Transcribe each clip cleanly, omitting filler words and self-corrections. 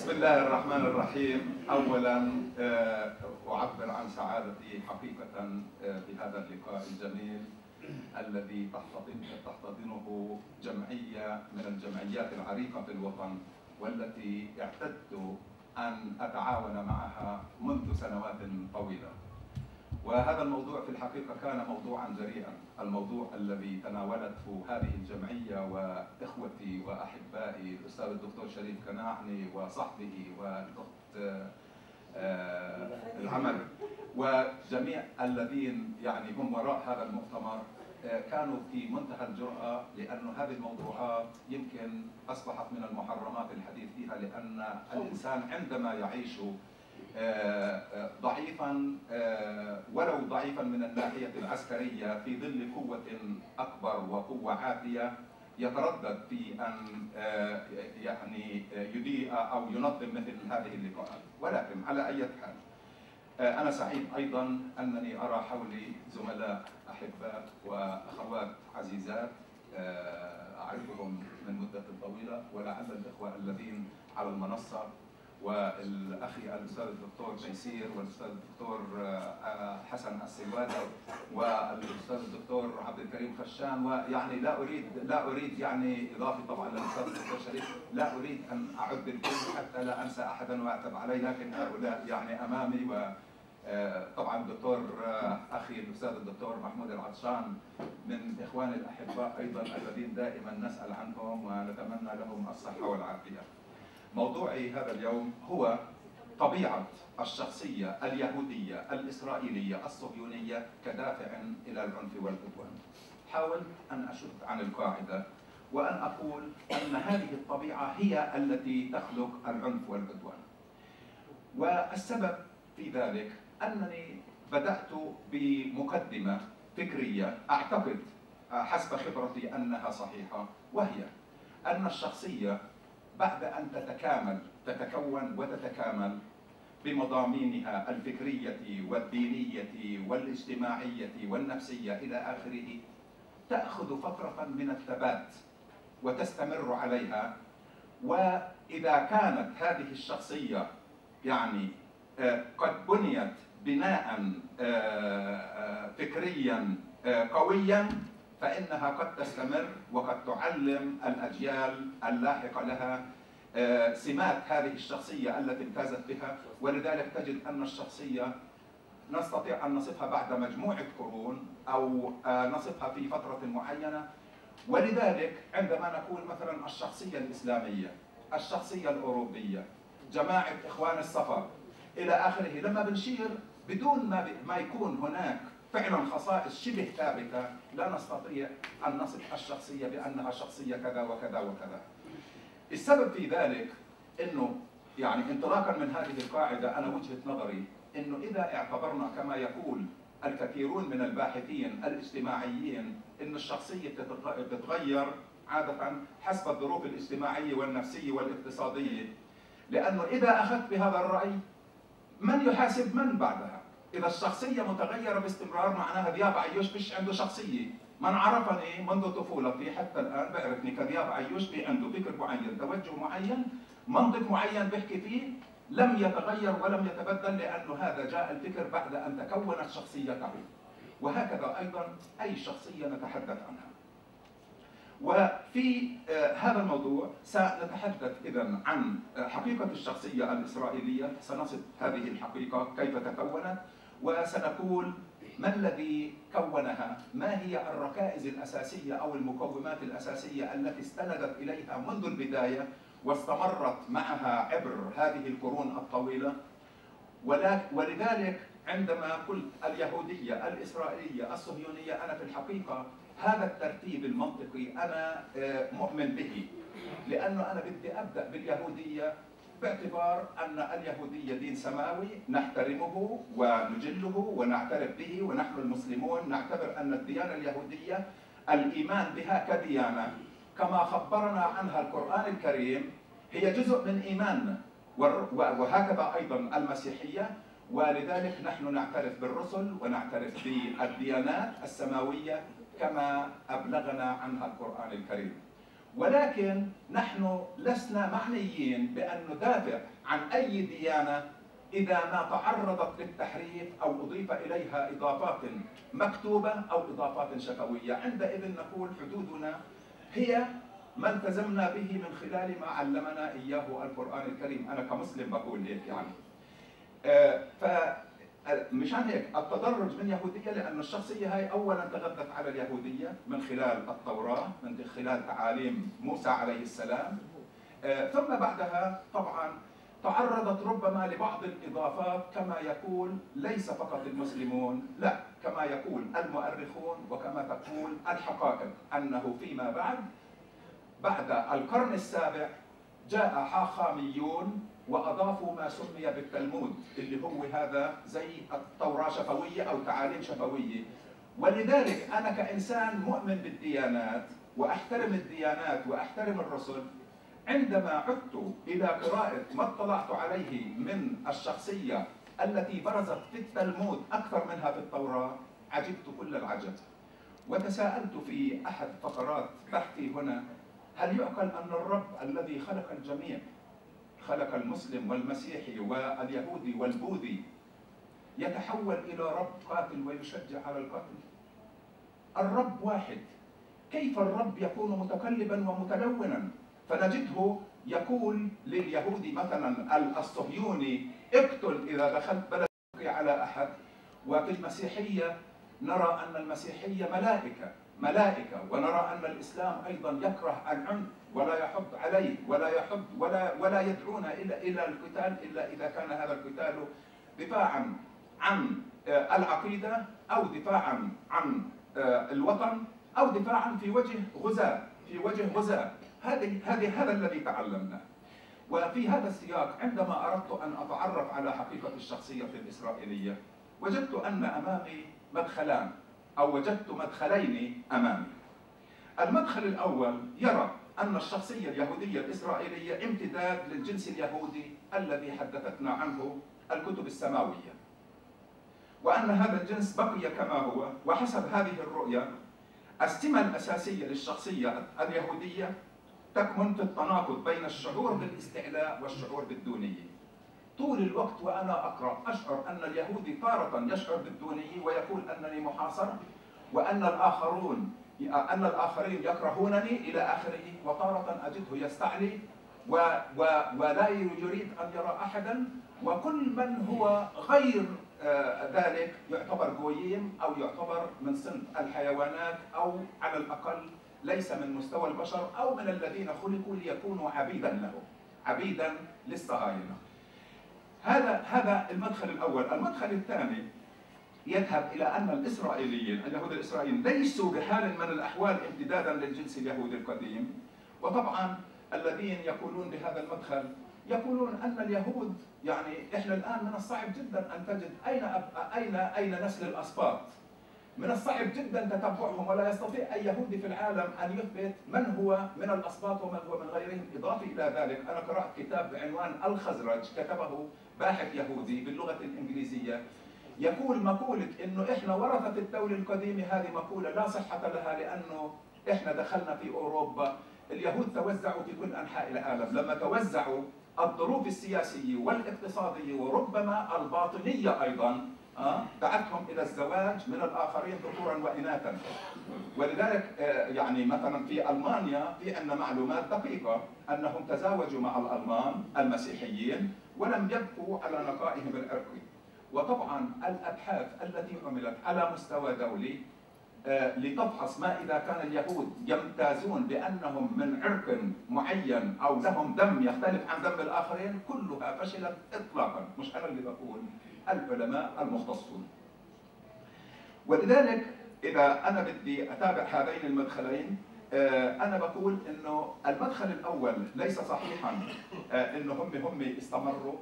بسم الله الرحمن الرحيم. أولا أعبر عن سعادتي حقيقة بهذا اللقاء الجميل الذي تحتضنه جمعية من الجمعيات العريقة في الوطن، والتي اعتدت أن أتعاون معها منذ سنوات طويلة. وهذا الموضوع في الحقيقة كان موضوعا جريئا، الموضوع الذي تناولته هذه الجمعية وإخوتي وأحبائي الأستاذ الدكتور شريف كناعني وصحبه والأخت العمل وجميع الذين هم وراء هذا المؤتمر، كانوا في منتهى الجرأة، لأن هذه الموضوعات يمكن أصبحت من المحرمات الحديث فيها، لأن الإنسان عندما يعيش ضعيفا ولو ضعيفا من الناحية العسكرية في ظل قوة أكبر وقوة عاتية، يتردد في أن يضيء أو ينظم مثل هذه اللقاءات. ولكن على أي حال، أنا سعيد أيضا أنني أرى حولي زملاء أحباء وأخوات عزيزات أعرفهم من مدة طويلة، ولعل الإخوة الذين على المنصة والأخي الأستاذ الدكتور تيسير والأستاذ الدكتور حسن السوادة والأستاذ الدكتور عبد الكريم خشان، ويعني لا أريد إضافة طبعا للأستاذ الدكتور شريف، لا أريد أن أعد الكل حتى لا أنسى أحدا وأعتب عليه، لكن هؤلاء أمامي. وطبعا الدكتور أخي الأستاذ الدكتور محمود العطشان من إخواني الأحباء أيضا الذين دائما نسأل عنهم ونتمنى لهم الصحة والعافية. موضوعي هذا اليوم هو طبيعة الشخصية اليهودية الإسرائيلية الصهيونية كدافع إلى العنف والعدوان. حاول أن أشد عن القاعدة وأن أقول أن هذه الطبيعة هي التي تخلق العنف والعدوان. والسبب في ذلك أنني بدأت بمقدمة فكرية أعتقد حسب خبرتي أنها صحيحة، وهي أن الشخصية بعد أن تتكون وتتكامل بمضامينها الفكرية والدينية والاجتماعية والنفسية إلى آخره، تأخذ فترة من الثبات وتستمر عليها. وإذا كانت هذه الشخصية قد بنيت بناء فكريا قويا، فإنها قد تستمر وقد تعلم الأجيال اللاحقة لها سمات هذه الشخصية التي امتازت بها. ولذلك تجد أن الشخصية نستطيع أن نصفها بعد مجموعة قرون أو نصفها في فترة معينة. ولذلك عندما نقول مثلا الشخصية الإسلامية، الشخصية الأوروبية، جماعة إخوان الصفا إلى آخره، لما بنشير بدون ما يكون هناك فعلا خصائص شبه ثابتة، لا نستطيع أن نصف الشخصية بأنها شخصية كذا وكذا وكذا. السبب في ذلك أنه انطلاقا من هذه القاعدة، أنا وجهة نظري أنه إذا اعتبرنا كما يقول الكثيرون من الباحثين الاجتماعيين أن الشخصية تتغير عادة حسب الظروف الاجتماعية والنفسية والاقتصادية، لأنه إذا أخذت بهذا الرأي من يحاسب من بعدها؟ إذا الشخصية متغيرة باستمرار معناها ذياب عيوش فيش عنده شخصية. من عرفني منذ طفولتي حتى الآن بيعرفني كذياب عيوش، في عنده فكر معين، توجه معين، منطق معين بيحكي فيه، لم يتغير ولم يتبدل، لأنه هذا جاء الفكر بعد أن تكونت شخصيته. وهكذا أيضا أي شخصية نتحدث عنها. وفي هذا الموضوع سنتحدث إذن عن حقيقة الشخصية الإسرائيلية، سنصف هذه الحقيقة كيف تكونت، وسنقول ما الذي كونها، ما هي الركائز الأساسية أو المقومات الأساسية التي استندت إليها منذ البداية واستمرت معها عبر هذه القرون الطويلة. ولذلك عندما قلت اليهودية الإسرائيلية الصهيونية، أنا في الحقيقة هذا الترتيب المنطقي أنا مؤمن به، لأنه أنا بدي أبدأ باليهودية باعتبار أن اليهودية دين سماوي نحترمه ونجله ونعترف به، ونحن المسلمون نعتبر أن الديانة اليهودية الإيمان بها كديانة كما خبرنا عنها القرآن الكريم هي جزء من إيماننا، وهكذا أيضا المسيحية. ولذلك نحن نعترف بالرسل ونعترف بالديانات السماوية كما أبلغنا عنها القرآن الكريم. ولكن نحن لسنا معنيين بأن ندافع عن أي ديانة إذا ما تعرضت للتحريف أو أضيف إليها إضافات مكتوبة أو إضافات شفوية. عندئذ نقول حدودنا هي ما التزمنا به من خلال ما علمنا إياه القرآن الكريم. أنا كمسلم بقول هيك يعني. فمشان هيك التدرج من يهودية، لأن الشخصية هاي أولا تغذت على اليهودية من خلال التوراة، من خلال تعاليم موسى عليه السلام، ثم بعدها طبعا تعرضت ربما لبعض الإضافات كما يقول ليس فقط المسلمون، لا كما يقول المؤرخون وكما تقول الحقائق، أنه فيما بعد القرن السابع جاء حاخاميون وأضافوا ما سمي بالتلمود، اللي هو هذا زي التوراة شفوية أو تعاليم شفوية. ولذلك أنا كإنسان مؤمن بالديانات وأحترم الديانات وأحترم الرسل، عندما عدت إلى قراءة ما اطلعت عليه من الشخصية التي برزت في التلمود أكثر منها في التوراة، عجبت كل العجب. وتساءلت في أحد فقرات بحثي هنا، هل يعقل أن الرب الذي خلق الجميع، خلق المسلم والمسيحي واليهودي والبوذي، يتحول إلى رب قاتل ويشجع على القتل؟ الرب واحد، كيف الرب يكون متقلبا ومتلونا؟ فنجده يقول لليهودي مثلا الصهيوني اقتل إذا دخلت بلد على أحد، وفي المسيحية نرى أن المسيحية ملائكة، ونرى أن الإسلام أيضا يكره العنف ولا يحض عليه ولا يدعون إلى القتال إلا إذا كان هذا القتال دفاعا عن العقيدة أو دفاعا عن الوطن أو دفاعا في وجه غزاة. هذا الذي تعلمناه. وفي هذا السياق عندما أردت أن أتعرف على حقيقة الشخصية الإسرائيلية، وجدت أن أمامي مدخلان، أو وجدت مدخلين أمامي. المدخل الأول يرى أن الشخصية اليهودية الإسرائيلية امتداد للجنس اليهودي الذي حدثتنا عنه الكتب السماوية، وأن هذا الجنس بقي كما هو. وحسب هذه الرؤية السمة الأساسية للشخصية اليهودية تكمن في التناقض بين الشعور بالاستعلاء والشعور بالدونية. طول الوقت وأنا أقرأ أشعر أن اليهودي تارة يشعر بالدونية ويقول أنني محاصر، وأن الآخرين يكرهونني إلى آخره، وتارة أجده يستعلي ولا يريد أن يرى أحدا، وكل من هو غير ذلك يعتبر جويم أو يعتبر من صنف الحيوانات، أو على الأقل ليس من مستوى البشر، أو من الذين خلقوا ليكونوا عبيدا له، عبيدا للصهاينة. هذا المدخل الأول. المدخل الثاني يذهب إلى أن الإسرائيليين، اليهود الإسرائيليين، ليسوا بحال من الأحوال امتدادا للجنس اليهودي القديم. وطبعا الذين يقولون بهذا المدخل يقولون أن اليهود، يعني إحنا الآن من الصعب جدا أن تجد أين نسل الأسباط، من الصعب جدا تتبعهم، ولا يستطيع أي يهودي في العالم أن يثبت من هو من الأسباط ومن هو من غيرهم. إضافة إلى ذلك أنا قرأت كتاب بعنوان الخزرج، كتبه باحث يهودي باللغة الإنجليزية، يقول مقولة إنه إحنا ورثة الدولة القديمة، هذه مقولة لا صحة لها، لأنه إحنا دخلنا في أوروبا، اليهود توزعوا في كل أنحاء العالم، لما توزعوا الظروف السياسية والاقتصادية وربما الباطنية أيضا دعتهم إلى الزواج من الآخرين ذكورا وإناثا. ولذلك يعني مثلا في ألمانيا في عندنا معلومات دقيقة أنهم تزاوجوا مع الألمان المسيحيين ولم يبقوا على نقائهم العرقي. وطبعا الأبحاث التي عملت على مستوى دولي لتفحص ما إذا كان اليهود يمتازون بأنهم من عرق معين أو لهم دم يختلف عن دم الآخرين، كلها فشلت إطلاقا. مش أنا اللي بقول، العلماء المختصون. ولذلك إذا أنا بدي أتابع هذين المدخلين، أنا بقول إنه المدخل الأول ليس صحيحا إنه هم استمروا،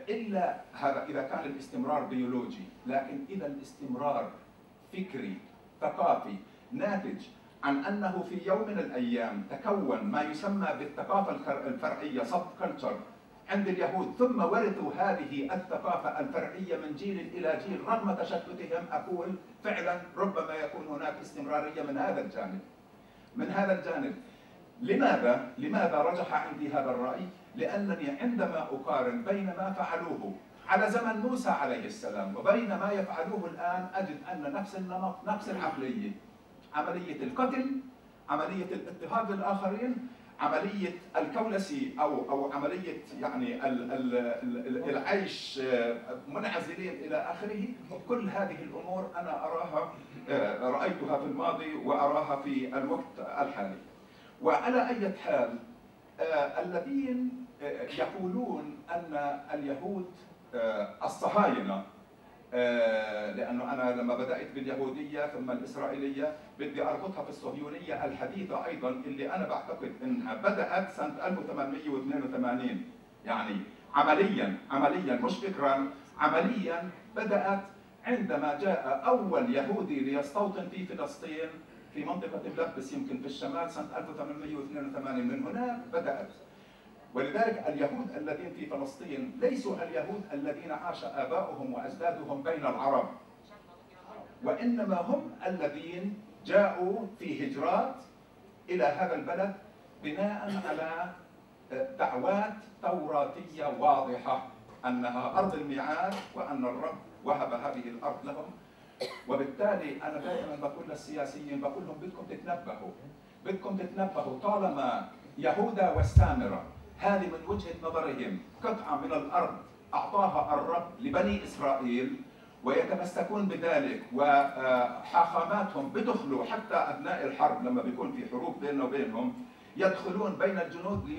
إلا هذا إذا كان الاستمرار بيولوجي، لكن إذا الاستمرار فكري ثقافي ناتج عن أنه في يوم من الأيام تكون ما يسمى بالثقافة الفرعية سب كلتشر عند اليهود، ثم ورثوا هذه الثقافة الفرعية من جيل إلى جيل رغم تشتتهم، أقول فعلا ربما يكون هناك استمرارية من هذا الجانب. لماذا رجح عندي هذا الرأي؟ لأنني عندما أقارن بين ما فعلوه على زمن موسى عليه السلام وبين ما يفعلوه الآن، أجد أن نفس النمط، نفس العقلية، عملية القتل، عملية الاضطهاد للآخرين، عملية الكولسي أو عملية يعني العيش منعزلين إلى آخره. كل هذه الأمور أنا أراها، رأيتها في الماضي وأراها في الوقت الحالي. وعلى أي حال الذين يقولون أن اليهود الصهاينة، لأنه أنا لما بدأت باليهودية ثم الإسرائيلية بدي أربطها في الصهيونية الحديثة أيضا، اللي أنا بعتقد أنها بدأت سنة 1882، يعني عمليا مش فكرا، عمليا بدأت عندما جاء أول يهودي ليستوطن في فلسطين في منطقة بلبس يمكن في الشمال سنة 1882. من هنا بدأت. ولذلك اليهود الذين في فلسطين ليسوا اليهود الذين عاش آباؤهم وأجدادهم بين العرب، وإنما هم الذين جاءوا في هجرات إلى هذا البلد بناء على دعوات توراتية واضحة أنها أرض الميعاد وأن الرب وهب هذه الأرض لهم. وبالتالي أنا دائما بقول للسياسيين، بقول لهم بدكم تتنبهوا طالما يهوذا والسامرة هذه من وجهة نظرهم قطعة من الأرض أعطاها الرب لبني إسرائيل ويتمسكون بذلك، وحاخاماتهم بدخلوا حتى أثناء الحرب لما بيكون في حروب بيننا وبينهم يدخلون بين الجنود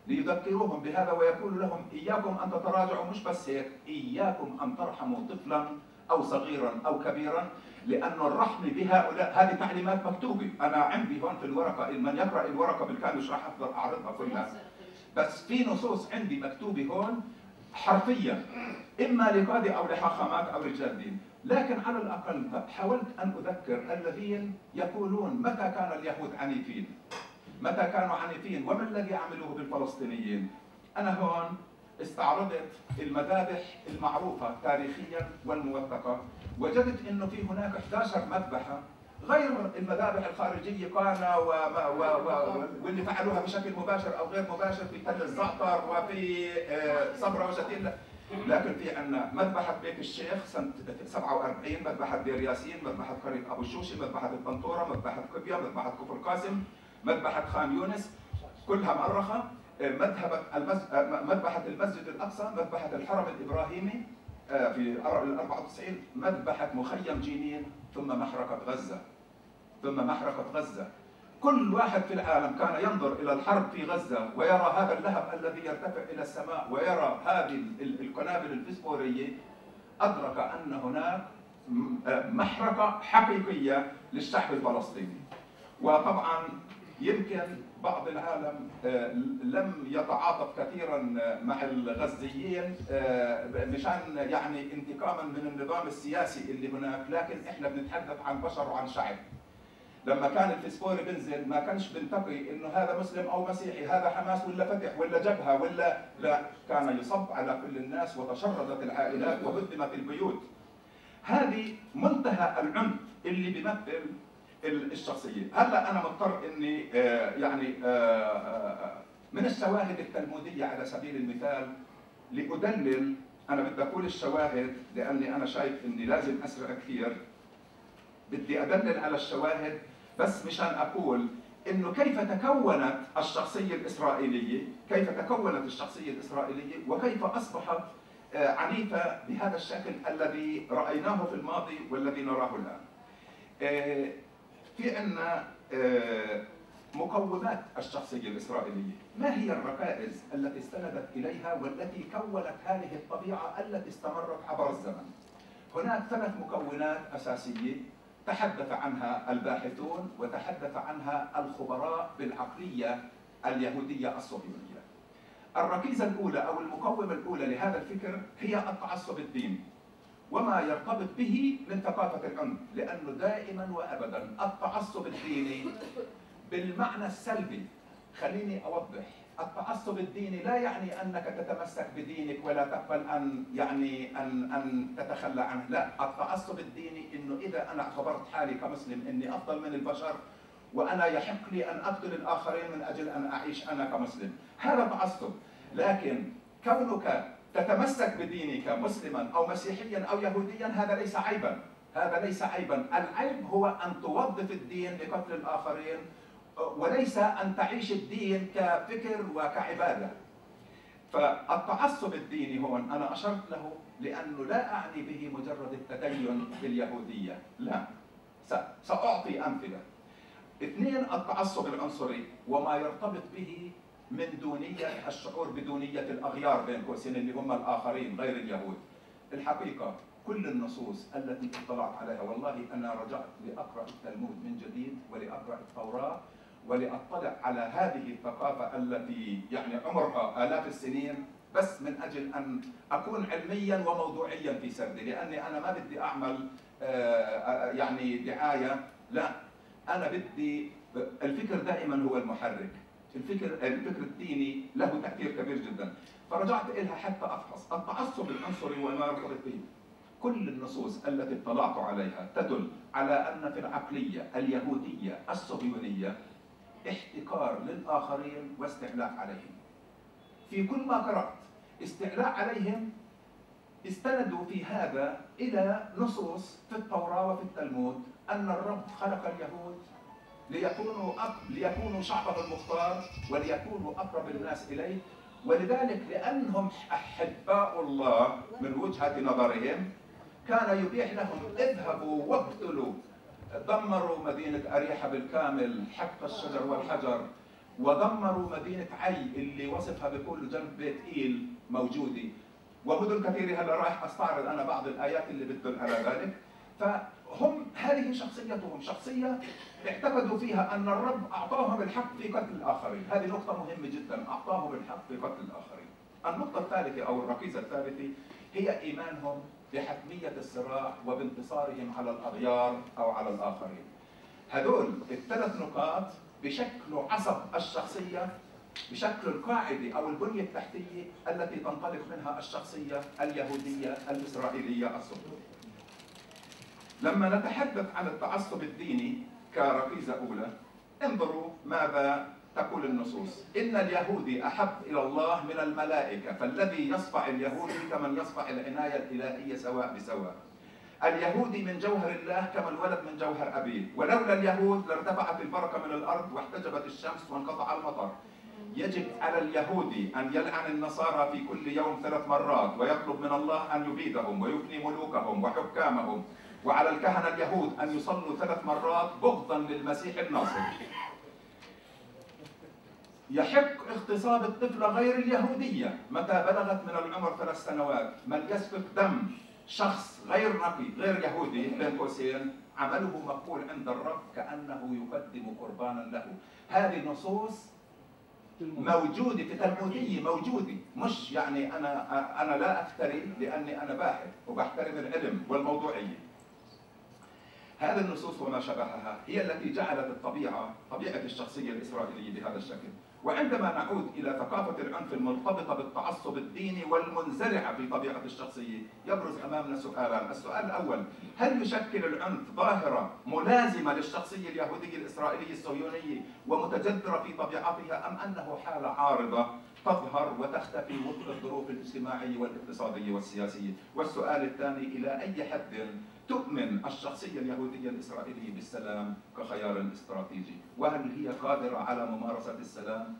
ليذكروهم بهذا ويقول لهم إياكم أن تتراجعوا، مش بس هيك، إياكم أن ترحموا طفلا أو صغيرا أو كبيرا، لأن الرحم بهؤلاء هذه تعليمات مكتوبة. أنا عندي هون في الورقة، من يقرأ الورقة بالكامل مش راح أقدر أعرضها كلها، بس في نصوص عندي مكتوبة هون حرفيا، إما لقادة أو لحاخامات أو رجال دين. لكن على الأقل حاولت أن أذكر الذين يقولون متى كان اليهود عنيفين، متى كانوا عنيفين، وما الذي عملوه بالفلسطينيين. أنا هون استعرضت المذابح المعروفة تاريخيا والموثقة، وجدت انه في هناك 11 مذبحة غير المذابح الخارجية قانا واللي فعلوها بشكل مباشر او غير مباشر في تل الزعتر وفي صبرا وشتيلا. لكن في عندنا مذبحة بيت الشيخ سنة 47، مذبحة دير ياسين، مذبحة قرية ابو الشوشي، مذبحة الطنطورة، مذبحة قبية، مذبحة كفر قاسم، مذبحة خان يونس، كلها مؤرخة. مذبحة المسجد الأقصى، مذبحة الحرم الإبراهيمي في 94، مذبحة مخيم جنين، ثم محرقة غزة. كل واحد في العالم كان ينظر إلى الحرب في غزة ويرى هذا اللهب الذي يرتفع إلى السماء ويرى هذه القنابل الفسفورية، أدرك أن هناك محرقة حقيقية للشعب الفلسطيني. وطبعا يمكن بعض العالم لم يتعاطف كثيرا مع الغزيين مشان يعني انتقاما من النظام السياسي اللي هناك، لكن احنا بنتحدث عن بشر وعن شعب. لما كان الفسفوري بنزل ما كانش بنتقي انه هذا مسلم او مسيحي، هذا حماس ولا فتح ولا جبهه ولا لا، كان يصب على كل الناس وتشردت العائلات وهدمت البيوت. هذه منتهى العنف اللي بيمثل الشخصية. هلا أنا مضطر إني يعني من الشواهد التلمودية على سبيل المثال لأدلل، أنا بدي أقول الشواهد لأني أنا شايف إني لازم أسرع كثير، بدي أدلل على الشواهد بس مشان أقول إنه كيف تكونت الشخصية الإسرائيلية، وكيف أصبحت عنيفة بهذا الشكل الذي رأيناه في الماضي والذي نراه الآن. في عندنا مقومات الشخصية الإسرائيلية، ما هي الركائز التي استندت إليها والتي كونت هذه الطبيعة التي استمرت عبر الزمن؟ هناك 3 مكونات أساسية تحدث عنها الباحثون وتحدث عنها الخبراء بالعقلية اليهودية الصهيونية. الركيزة الأولى أو المقومة الأولى لهذا الفكر هي التعصب الديني وما يرتبط به من ثقافة العنف، لأنه دائما وأبدا التعصب الديني بالمعنى السلبي، خليني أوضح، التعصب الديني لا يعني أنك تتمسك بدينك ولا تقبل أن تتخلى عنه، لا، التعصب الديني إنه إذا أنا اعتبرت حالي كمسلم إني أفضل من البشر وأنا يحق لي أن أقتل الآخرين من أجل أن أعيش أنا كمسلم. هذا تعصب. لكن كونك تتمسك بدينك مسلما أو مسيحيا أو يهوديا هذا ليس عيبا، هذا ليس عيبا. العيب هو أن توظف الدين لقتل الآخرين وليس أن تعيش الدين كفكر وكعبادة. فالتعصب الديني هون أنا أشرت له لأنه لا أعني به مجرد التدين باليهودية، لا، سأعطي أمثلة. اثنين، التعصب العنصري وما يرتبط به من دونية، الشعور بدونية الأغيار بين قوسين اللي هم الآخرين غير اليهود. الحقيقة كل النصوص التي اطلعت عليها، والله أنا رجعت لأقرأ التلمود من جديد ولأقرأ التوراة ولأطلع على هذه الثقافة التي يعني عمرها آلاف السنين، بس من أجل أن أكون علميا وموضوعيا في سردي، لأني أنا ما بدي أعمل يعني دعاية، لا، أنا بدي الفكر دائما هو المحرك. الفكر الديني له تأثير كبير جدا. فرجعت إلها حتى أفحص التعصب العنصري وما يرتبط به. كل النصوص التي اطلعت عليها تدل على أن في العقلية اليهودية الصهيونية احتكار للآخرين واستعلاء عليهم. في كل ما قرأت استعلاء عليهم، استندوا في هذا إلى نصوص في التوراة وفي التلمود أن الرب خلق اليهود ليكونوا شعبه المختار وليكونوا أقرب الناس إليه، ولذلك لأنهم أحباء الله من وجهة نظرهم كان يبيح لهم اذهبوا واقتلوا. دمروا مدينة أريحة بالكامل، حق الشجر والحجر، ودمروا مدينة عي اللي وصفها بكل جنب بيت إيل موجودة، ومدن كثيرة. هلا رايح استعرض أنا بعض الآيات اللي بتدل على ذلك. فهم هذه شخصيتهم، شخصية اعتقدوا فيها أن الرب أعطاهم الحق في قتل الآخرين. هذه نقطة مهمة جدا، أعطاهم الحق في قتل الآخرين. النقطة الثالثة أو الركيزة الثالثة هي إيمانهم بحتمية الصراع وبانتصارهم على الأغيار أو على الآخرين. هذول الثلاث نقاط بشكل عصب الشخصية، بشكل القاعدة أو البنية التحتية التي تنطلق منها الشخصية اليهودية الإسرائيلية الصهيونية. لما نتحدث عن التعصب الديني كركيزة أولى، انظروا ماذا تقول النصوص. إن اليهودي أحب إلى الله من الملائكة، فالذي يصفع اليهودي كمن يصفع العناية الإلهية سواء بسواء. اليهودي من جوهر الله كما الولد من جوهر أبيه، ولولا اليهود لارتفعت البركة من الأرض واحتجبت الشمس وانقطع المطر. يجب على اليهودي أن يلعن النصارى في كل يوم 3 مرات ويطلب من الله أن يبيدهم ويفني ملوكهم وحكامهم، وعلى الكهنة اليهود أن يصلوا 3 مرات بغضا للمسيح الناصر. يحق اغتصاب الطفلة غير اليهودية متى بلغت من العمر 3 سنوات. من يسفك دم شخص غير نقي غير يهودي بين قوسين عمله مقبول عند الرب كأنه يقدم قربانا له. هذه النصوص موجودة في تلمودية، موجودة، مش يعني أنا لا أفتري لأني أنا باحث وبحترم العلم والموضوعية. هذه النصوص وما شبهها هي التي جعلت طبيعة الشخصية الإسرائيلية بهذا الشكل. وعندما نعود إلى ثقافة العنف المرتبطة بالتعصب الديني والمنزرعة في طبيعة الشخصية، يبرز أمامنا سؤالان. السؤال الأول، هل يشكل العنف ظاهرة ملازمة للشخصية اليهودية الإسرائيلية الصهيونية ومتجذرة في طبيعتها، أم أنه حالة عارضة تظهر وتختفي وفق الظروف الاجتماعية والاقتصادية والسياسية؟ والسؤال الثاني، إلى أي حد تؤمن الشخصية اليهودية الإسرائيلية بالسلام كخيار استراتيجي؟ وهل هي قادرة على ممارسة السلام؟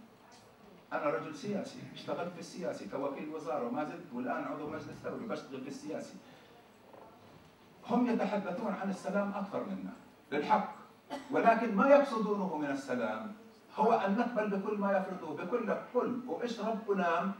أنا رجل سياسي، اشتغلت في السياسي كوكيل وزارة وما زلت، والآن عضو مجلس دولي بشتغل في السياسي. هم يتحدثون عن السلام أكثر منا للحق، ولكن ما يقصدونه من السلام هو أن نقبل بكل ما يفرضوه، بكل لك كل واشرب ونام،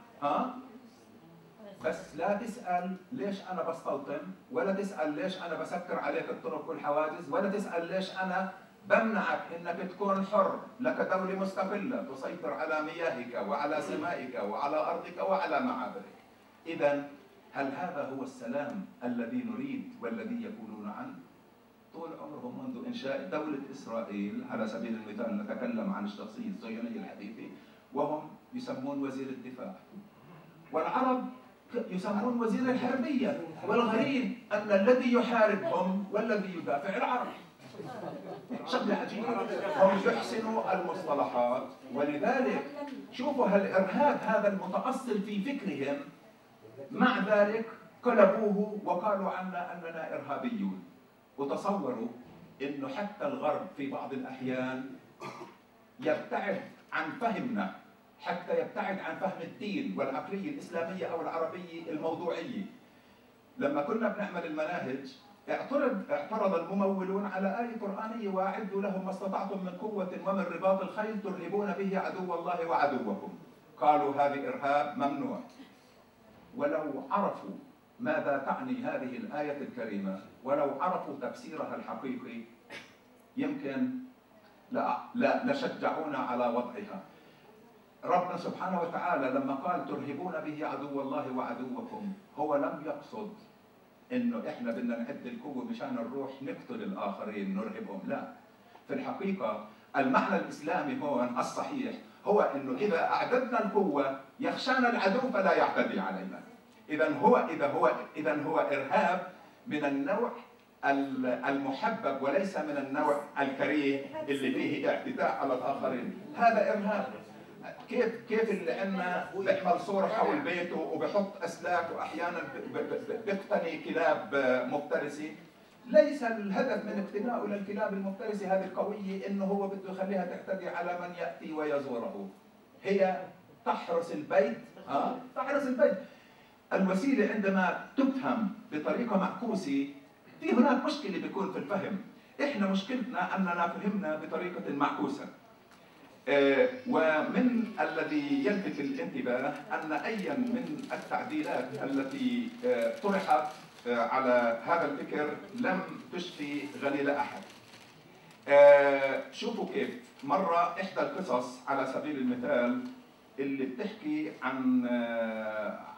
بس لا تسأل ليش أنا بستوطن، ولا تسأل ليش أنا بسكر عليك الطرق والحواجز، ولا تسأل ليش أنا بمنعك إنك تكون حر، لك دولة مستقلة تسيطر على مياهك وعلى سمائك وعلى أرضك وعلى معابرك. إذا هل هذا هو السلام الذي نريد والذي يقولون عنه؟ طول عمرهم منذ إنشاء دولة إسرائيل على سبيل المثال، نتكلم عن الشخصية الصهيونية الحديثة، وهم يسمون وزير الدفاع، والعرب يسمون وزير الحربية، والغريب أن الذي يحاربهم والذي يدافع العرب. شغله عجيبه. هم يحسنوا المصطلحات، ولذلك شوفوا هالارهاب هذا المتاصل في فكرهم، مع ذلك قلبوه وقالوا عنا اننا ارهابيون. وتصوروا انه حتى الغرب في بعض الاحيان يبتعد عن فهمنا، حتى يبتعد عن فهم الدين والعقليه الاسلاميه او العربيه الموضوعيه. لما كنا بنعمل المناهج اعترض الممولون على آية قرآنية: وأعدوا لهم ما استطعتم من قوة ومن رباط الخيل ترهبون به عدو الله وعدوكم. قالوا هذه إرهاب ممنوع. ولو عرفوا ماذا تعني هذه الآية الكريمة، ولو عرفوا تفسيرها الحقيقي، يمكن لشجعونا على وضعها. ربنا سبحانه وتعالى لما قال ترهبون به عدو الله وعدوكم، هو لم يقصد انه احنا بدنا نعد القوه مشان نروح نقتل الاخرين نرهبهم، لا. في الحقيقه المعنى الاسلامي هون الصحيح هو انه اذا اعددنا القوه يخشانا العدو فلا يعتدي علينا. اذا هو ارهاب من النوع المحبب وليس من النوع الكريه اللي فيه اعتداء على الاخرين. هذا ارهاب. كيف اللي عندنا بيعمل صورة حول بيته وبحط أسلاك وأحيانا بيقتني كلاب مفترسة. ليس الهدف من اقتنائه للكلاب المفترسة هذه القوية إنه هو بده يخليها تعتدي على من يأتي ويزوره. هي تحرس البيت، تحرس البيت. الوسيلة عندما تفهم بطريقة معكوسة في هناك مشكلة بيكون في الفهم. إحنا مشكلتنا أننا فهمنا بطريقة معكوسة. ومن الذي يلفت الانتباه أن أيا من التعديلات التي طرحت على هذا الفكر لم تشفي غليل أحد. شوفوا كيف مرة إحدى القصص على سبيل المثال اللي بتحكي عن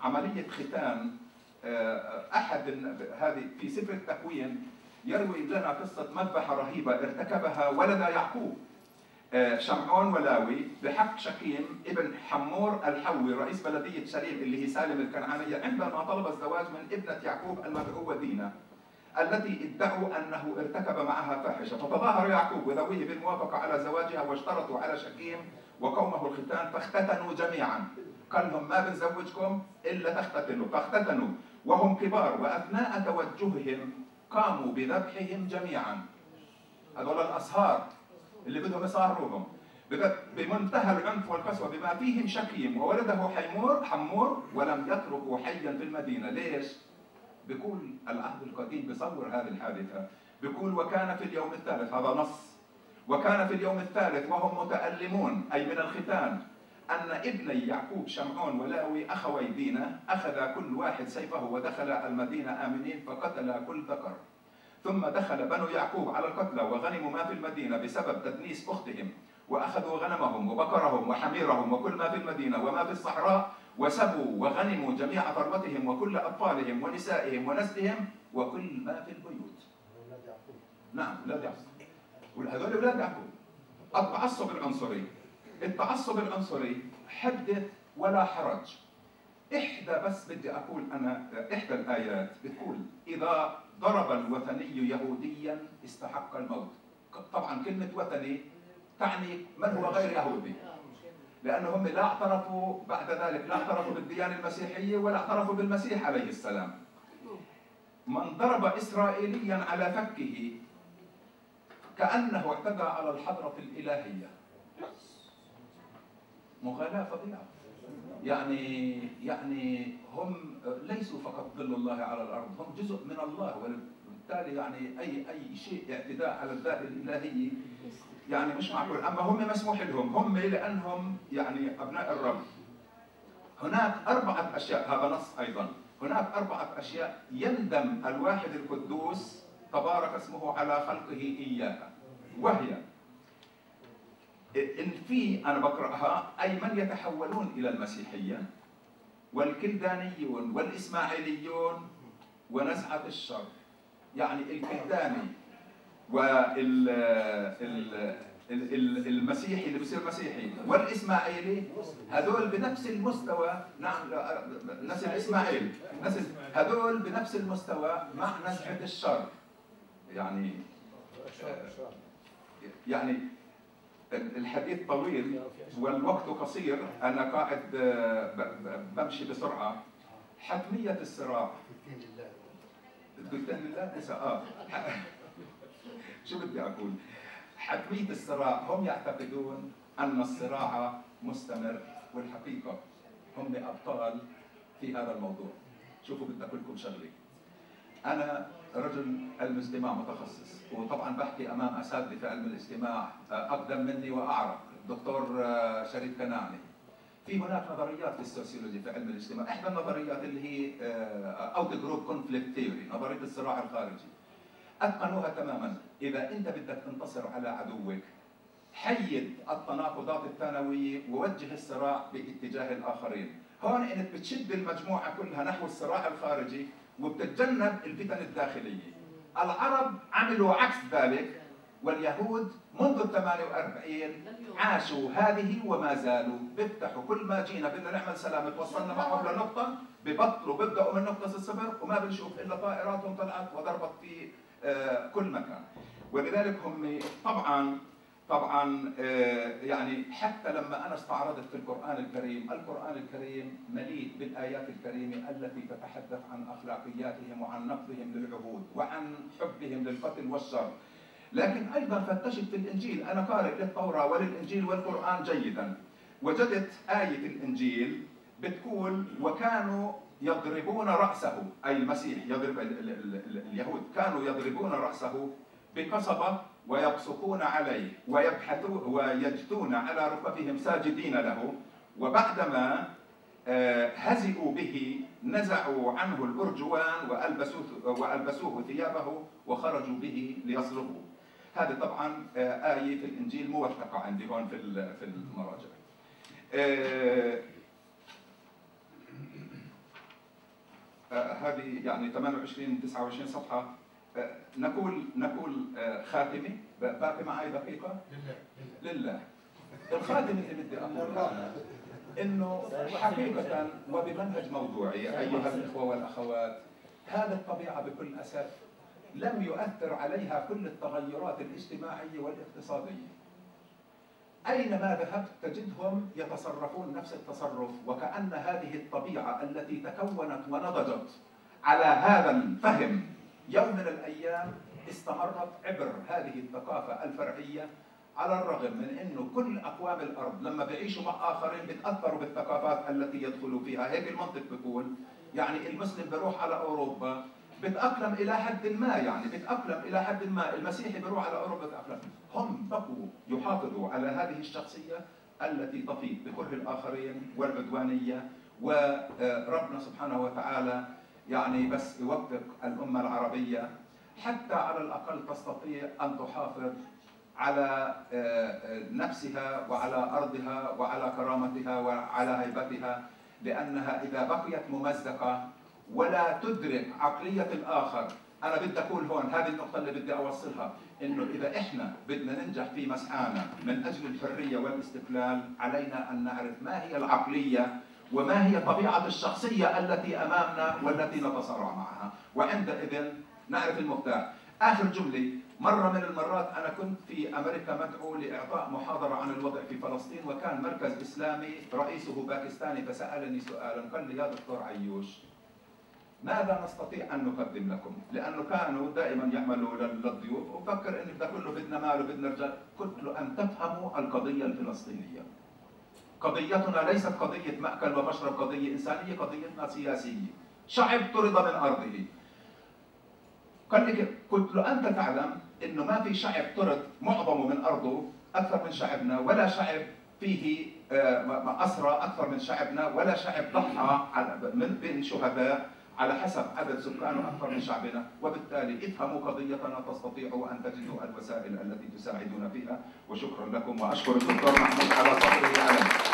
عملية ختان أحد هذه في سفر التكوين، يروي لنا قصة مذبحة رهيبة ارتكبها ولد يعقوب شمعون ولاوي بحق شكيم ابن حمور الحوي رئيس بلدية شليم اللي هي سالم الكنعانية، عندما طلب الزواج من ابنة يعقوب المدعوة دينا التي ادعوا أنه ارتكب معها فاحشة. فتظاهر يعقوب وذويه بالموافقة على زواجها واشترطوا على شكيم وقومه الختان فاختتنوا جميعا. قال لهم ما بنزوجكم إلا تختتنوا، فاختتنوا وهم كبار، وأثناء توجههم قاموا بذبحهم جميعا. هذول الأصهار اللي بدهم يصاهروهم بمنتهى العنف والقسوة بما فيهم شكيم وولده حمور ولم يتركوا حيا في المدينة. ليش؟ بيقول العهد القديم بيصور هذه الحادثة، بيقول وكان في اليوم الثالث، هذا نص، وكان في اليوم الثالث وهم متألمون أي من الختان أن ابني يعقوب شمعون ولاوي أخوي دينا أخذ كل واحد سيفه ودخل المدينة آمنين فقتل كل ذكر. ثم دخل بنو يعقوب على القتلى وغنموا ما في المدينة بسبب تدنيس أختهم، وأخذوا غنمهم وبقرهم وحميرهم وكل ما في المدينة وما في الصحراء، وسبوا وغنموا جميع ثروتهم وكل أطفالهم ونسائهم ونسلهم وكل ما في البيوت. نعم أولاد يعقوب، وهذول أولاد يعقوب. التعصب العنصري حدث ولا حرج. بس بدي أقول أنا إحدى الآيات بتقول إذا ضرب الوثني يهوديا استحق الموت. طبعا كلمة وثني تعني من هو غير يهودي، لأنهم لا اعترفوا بعد ذلك، لا اعترفوا بالديانة المسيحية ولا اعترفوا بالمسيح عليه السلام. من ضرب إسرائيليا على فكه كأنه اعتدى على الحضرة الإلهية. مغالاة فظيعة. يعني هم ليسوا فقط ظل الله على الأرض، هم جزء من الله، وبالتالي يعني أي شيء اعتداء على الذات الإلهية يعني مش معقول. أما هم مسموح لهم، هم لأنهم يعني أبناء الرب. هناك 4 أشياء، هذا نص أيضا، هناك 4 أشياء يندم الواحد القدوس تبارك اسمه على خلقه إياها، وهي إن في أنا بقرأها أي من يتحولون إلى المسيحية والكلدانيون والإسماعيليون ونزعة الشر. يعني الكلداني والمسيحي اللي بصير مسيحي والإسماعيلي هذول بنفس المستوى. نعم نسل إسماعيل هذول بنفس المستوى مع نزعة الشر. يعني يعني الحديث طويل والوقت قصير، أنا قاعد بمشي بسرعة. حتمية الصراع الدكتور لله نساء شو بدي أقول؟ حتمية الصراع، هم يعتقدون أن الصراع مستمر، والحقيقة هم أبطال في هذا الموضوع. شوفوا بدي أقول لكم شغلة، أنا رجل علم اجتماع متخصص، وطبعا بحكي أمام أساتذة في علم الاجتماع أقدم مني وأعرق، الدكتور شريف كناني. في هناك نظريات في السوسيولوجي في علم الاجتماع، إحدى النظريات اللي هي أوت جروب كونفليكت ثيوري، نظرية الصراع الخارجي. أتقنوها تماما. إذا أنت بدك تنتصر على عدوك، حيد التناقضات الثانوية ووجه الصراع باتجاه الآخرين. هون أنت بتشد المجموعة كلها نحو الصراع الخارجي وبتتجنب الفتن الداخلية. العرب عملوا عكس ذلك، واليهود منذ 48 عاشوا هذه وما زالوا بيفتحوا كل ما جينا بدنا نعمل سلام توصلنا معهم لنقطة، ببطلوا بيبدأوا من نقطة الصفر وما بنشوف إلا طائراتهم طلعت وضربت في كل مكان. ولذلك هم طبعا يعني حتى لما انا استعرضت في القرآن الكريم مليء بالآيات الكريمة التي تتحدث عن أخلاقياتهم وعن نقضهم للعهود وعن حبهم للقتل والشر. لكن ايضا فتشت في الانجيل، انا قارئ للتوراة وللانجيل والقرآن جيدا، وجدت آية الانجيل بتقول وكانوا يضربون رأسه، أي المسيح يضرب اليهود، كانوا يضربون رأسه بقصبة ويبصقون عليه ويجثون على ركبهم ساجدين له، وبعدما هزئوا به نزعوا عنه الأرجوان وألبسوه ثيابه وخرجوا به ليصلبوه. هذه طبعا آية في الإنجيل موثقة عندي هون في المراجع. هذه يعني 28 29 صفحة. نقول خاتمة، باقي معي دقيقة؟ لله. الخاتمة اللي بدي أقولها إنه حقيقة وبمنهج موضوعي أيها الإخوة والأخوات، هذه الطبيعة بكل أسف لم يؤثر عليها كل التغيرات الاجتماعية والاقتصادية. أينما ذهبت تجدهم يتصرفون نفس التصرف، وكأن هذه الطبيعة التي تكونت ونضجت على هذا الفهم يوم من الأيام استمرت عبر هذه الثقافة الفرعية، على الرغم من أنه كل أقوام الأرض لما بيعيشوا مع آخرين بيتأثروا بالثقافات التي يدخلوا فيها. هيك المنطق بيقول، يعني المسلم بيروح على أوروبا بتأقلم إلى حد ما، يعني بتأقلم إلى حد ما، المسيحي بيروح على أوروبا بتأقلم. هم بقوا يحافظوا على هذه الشخصية التي تفيض بكره الآخرين والعدوانية. وربنا سبحانه وتعالى يعني بس يوفق الأمة العربية حتى على الأقل تستطيع أن تحافظ على نفسها وعلى أرضها وعلى كرامتها وعلى هيبتها، لأنها إذا بقيت ممزقة ولا تدرك عقلية الآخر. أنا بدي أقول هون هذه النقطة اللي بدي أوصلها، إنه إذا إحنا بدنا ننجح في مسعانا من أجل الحرية والاستقلال، علينا أن نعرف ما هي العقلية وما هي طبيعة الشخصية التي أمامنا والتي نتصارع معها، وعندئذ نعرف المفتاح. آخر جملة، مرة من المرات أنا كنت في أمريكا مدعو لإعطاء محاضرة عن الوضع في فلسطين، وكان مركز إسلامي رئيسه باكستاني، فسألني سؤالا قال لي يا دكتور عيوش ماذا نستطيع أن نقدم لكم؟ لأنه كانوا دائما يعملوا للضيوف، وفكر إن ده كله بدنا مال وبدنا رجال. قلت له أن تفهموا القضية الفلسطينية. قضيتنا ليست قضية مأكل ومشرب، قضية إنسانية، قضيتنا سياسية. شعب طرد من أرضه. قال لي قلت له أنت تعلم إنه ما في شعب طرد معظمه من أرضه أكثر من شعبنا، ولا شعب فيه أسرى أكثر من شعبنا، ولا شعب ضحى من شهداء على حسب عدد سكانه أكثر من شعبنا. وبالتالي افهموا قضيتنا تستطيعوا أن تجدوا الوسائل التي تساعدون فيها. وشكرا لكم، وأشكر الدكتور محمود على صبره علي.